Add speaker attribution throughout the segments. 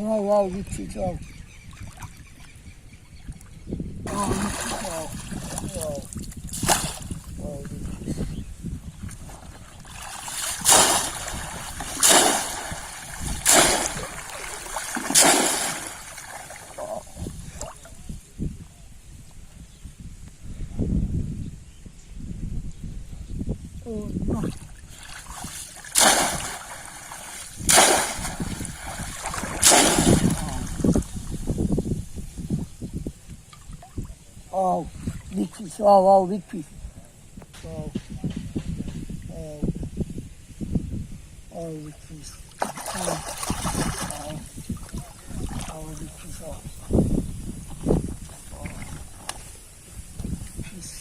Speaker 1: Oh, wow, big fish. Oh, oh, big fish. Oh, wow. Oh, big fish. Oh, no. Oh, big fish. Oh, wow, big fish. Oh, oh, oh, big fish. Oh, oh, oh, big fish. Oh, oh, fish.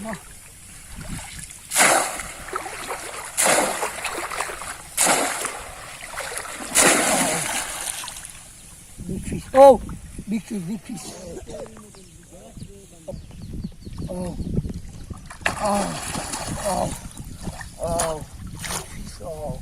Speaker 1: No. Big fish. Oh, big fish, big fish. Oh, oh, oh, oh, big fish. Oh.